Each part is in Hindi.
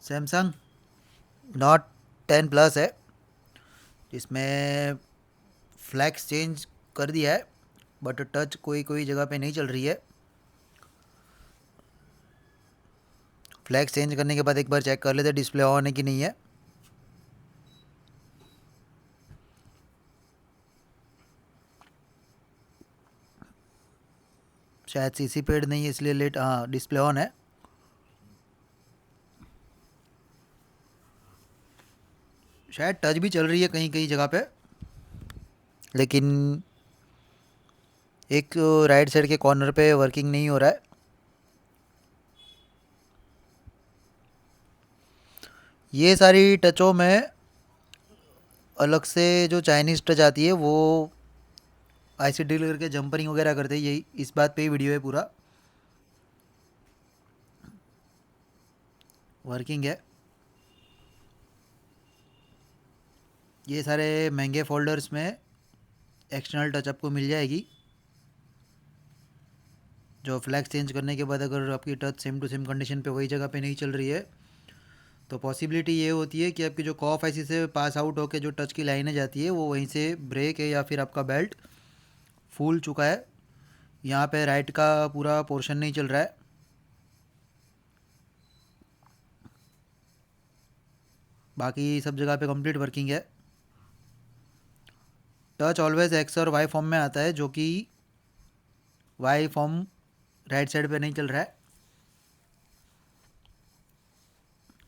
सैमसंग नोट 10 प्लस है, इसमें फ्लैक्स चेंज कर दिया है, बट टच कोई कोई जगह पे नहीं चल रही है। फ्लैक्स चेंज करने के बाद एक बार चेक कर लेते डिस्प्ले ऑन है कि नहीं है। शायद सीसी पेड नहीं है इसलिए लेट, हाँ डिस्प्ले ऑन है। शायद टच भी चल रही है कहीं कहीं जगह पे, लेकिन एक राइट साइड के कॉर्नर पे वर्किंग नहीं हो रहा है। ये सारी टचों में अलग से जो चाइनीज़ टच आती है वो आईसी ड्रिल करके जंपरिंग वगैरह करते हैं, यही इस बात पे ही वीडियो है पूरा। वर्किंग है। ये सारे महंगे फोल्डर्स में एक्सटर्नल टच आपको मिल जाएगी, जो फ्लैक्स चेंज करने के बाद अगर आपकी touch same to same condition पे वही जगह पे नहीं चल रही है तो पॉसिबिलिटी ये होती है कि आपकी जो कॉफ आईसी से पास आउट होकर जो टच की लाइनें जाती है वो वहीं से ब्रेक है या फिर आपका बेल्ट फूल चुका है। यहाँ पे राइट का पूरा पोर्शन नहीं चल रहा है। बाकी सब जगह पे कंप्लीट वर्किंग है। टच ऑलवेज एक्स और वाई फॉर्म में आता है, जो कि वाई फॉर्म राइट साइड पे नहीं चल रहा है,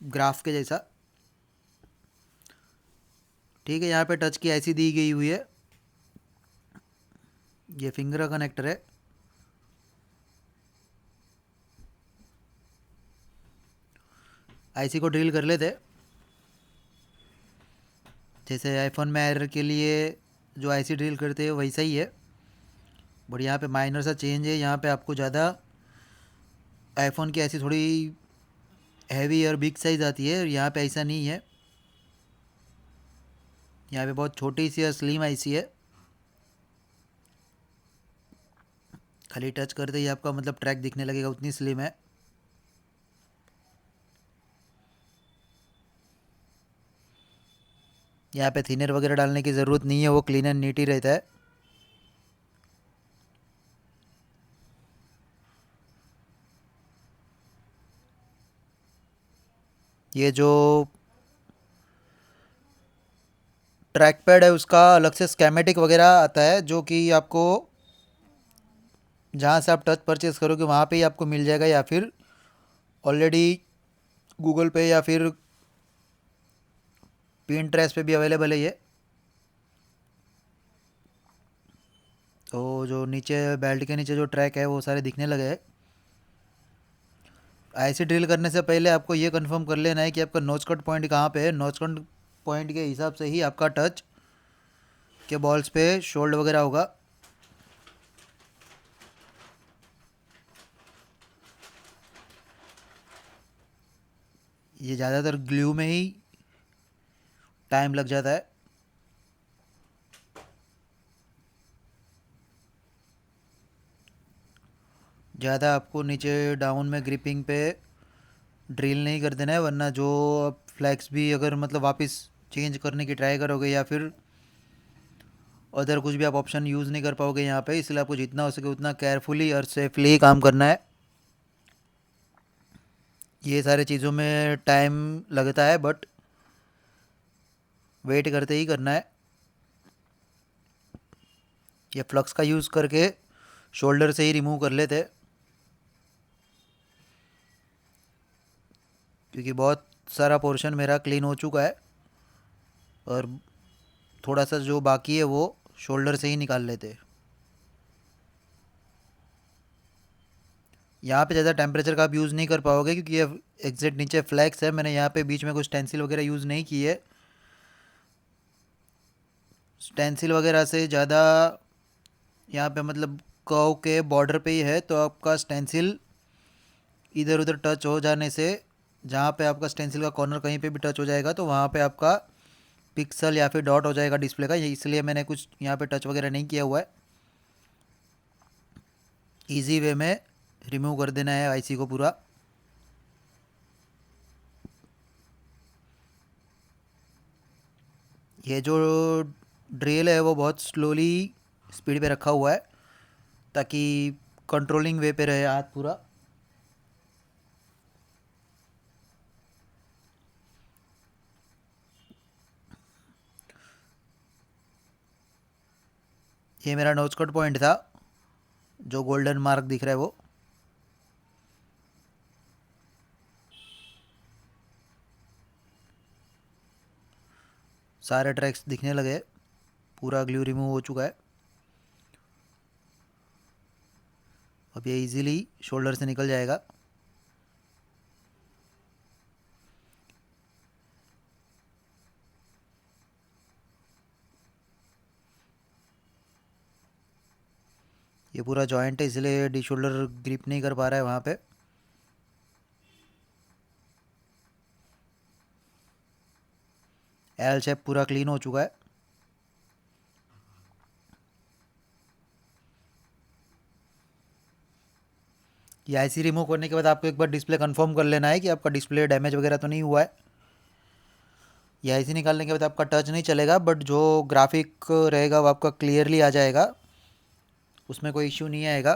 ग्राफ के जैसा। ठीक है, यहाँ पे टच की ऐसी दी गई हुई है, ये फिंगर का कनेक्टर है। आईसी को ड्रिल कर लेते, जैसे आईफोन में एरर के लिए जो आईसी ड्रिल करते हैं वैसा ही है, बट यहाँ पे माइनर सा चेंज है। यहाँ पे आपको ज़्यादा आईफोन की ऐसी थोड़ी हैवी और बिग साइज़ आती है, और यहाँ पे ऐसा नहीं है। यहाँ पे बहुत छोटी सी और स्लिम आईसी है, खाली टच करते ही आपका मतलब ट्रैक दिखने लगेगा, उतनी स्लिम है। यहाँ पे थिनर वगैरह डालने की ज़रूरत नहीं है, वो क्लीन एंड नीट ही रहता है। ये जो ट्रैक पैड है उसका अलग से स्कैमेटिक वगैरह आता है, जो कि आपको जहाँ से आप टच परचेज़ करोगे वहाँ पे ही आपको मिल जाएगा, या फिर ऑलरेडी गूगल पे या फिर पिंटरेस्ट पे भी अवेलेबल है ये। तो जो नीचे बेल्ट के नीचे जो ट्रैक है वो सारे दिखने लगे हैं। आईसी ड्रिल करने से पहले आपको ये कंफर्म कर लेना है कि आपका नोच कट पॉइंट कहाँ पे है। नोच कट पॉइंट के हिसाब से ही आपका टच के बॉल्स पे शोल्ड वगैरह होगा। ये ज़्यादातर ग्लू में ही टाइम लग जाता है। ज़्यादा आपको नीचे डाउन में ग्रिपिंग पे ड्रिल नहीं कर देना है, वरना जो आप फ्लैक्स भी अगर मतलब वापस चेंज करने की ट्राई करोगे या फिर अदर कुछ भी आप ऑप्शन यूज़ नहीं कर पाओगे यहाँ पे। इसलिए आपको जितना हो सके उतना केयरफुली और सेफली काम करना है। ये सारे चीज़ों में टाइम लगता है, बट वेट करते ही करना है। ये फ्लक्स का यूज़ करके शोल्डर से ही रिमूव कर लेते, क्योंकि बहुत सारा पोर्शन मेरा क्लीन हो चुका है और थोड़ा सा जो बाकी है वो शोल्डर से ही निकाल लेते। यहाँ पे ज़्यादा टेम्परेचर का आप यूज़ नहीं कर पाओगे, क्योंकि ये एग्जैक्ट नीचे फ्लैक्स है। मैंने यहाँ पे बीच में कुछ स्टेंसिल वगैरह यूज़ नहीं की है। स्टेंसिल वगैरह से ज़्यादा यहाँ पे मतलब कर्व के बॉर्डर पे ही है, तो आपका स्टेंसिल इधर उधर टच हो जाने से, जहाँ पे आपका स्टेंसिल का कॉर्नर कहीं पे भी टच हो जाएगा तो वहाँ पे आपका पिक्सल या फिर डॉट हो जाएगा डिस्प्ले का। ये इसलिए मैंने कुछ यहाँ पे टच वगैरह नहीं किया हुआ है। इजी वे में रिमूव कर देना है आईसी को पूरा। ये जो ड्रिल है वो बहुत स्लोली स्पीड पे रखा हुआ है ताकि कंट्रोलिंग वे पे रहे हाथ पूरा। ये मेरा नोच कट पॉइंट था, जो गोल्डन मार्क दिख रहा है वो। सारे ट्रैक्स दिखने लगे, पूरा ग्लू रिमूव हो चुका है। अब ये इजीली शोल्डर से निकल जाएगा। ये पूरा जॉइंट है इसलिए डी शोल्डर ग्रिप नहीं कर पा रहा है वहाँ पे। एल शेप पूरा क्लीन हो चुका है। ये आईसी रिमूव करने के बाद आपको एक बार डिस्प्ले कंफर्म कर लेना है कि आपका डिस्प्ले डैमेज वगैरह तो नहीं हुआ है। ये आईसी निकालने के बाद आपका टच नहीं चलेगा, बट जो ग्राफिक रहेगा वो आपका क्लियरली आ जाएगा, उसमें कोई इश्यू नहीं आएगा।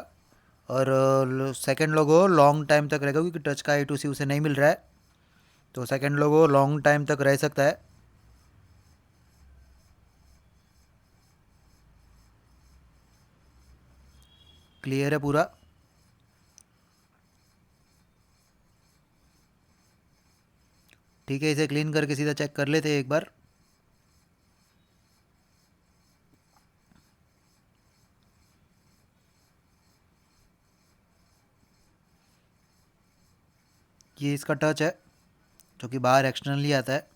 और सेकंड लोगो लॉन्ग टाइम तक रहेगा क्योंकि टच का I2C उसे नहीं मिल रहा है, तो सेकंड लोगो लॉन्ग टाइम तक रह सकता है। क्लियर है पूरा। ठीक है, इसे क्लीन करके सीधा चेक कर लेते हैं एक बार। ये इसका टच है जो कि बाहर एक्सटर्नली आता है।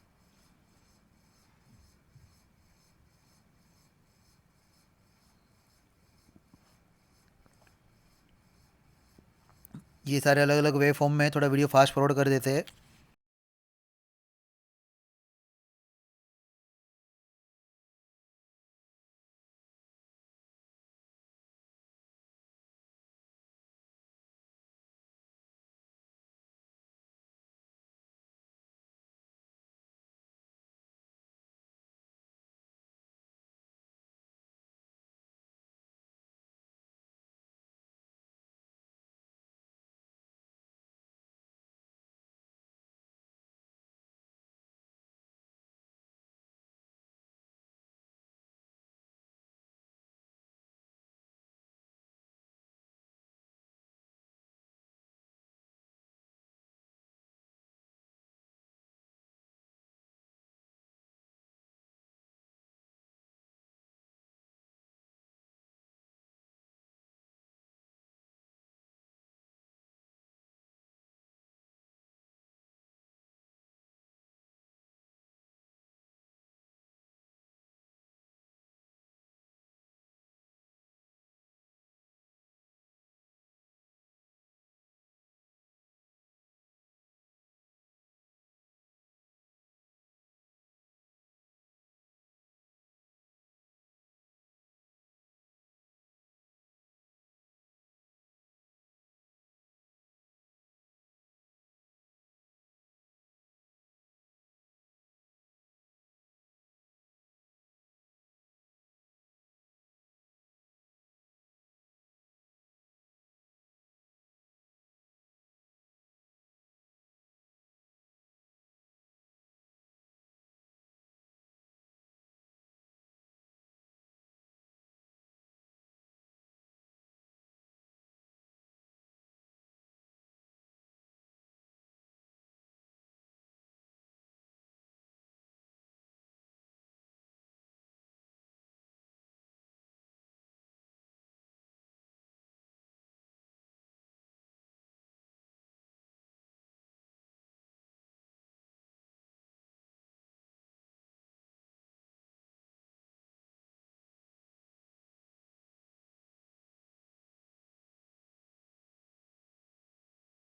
ये सारे अलग अलग वे फॉर्म में, थोड़ा वीडियो फास्ट फॉरवर्ड कर देते हैं।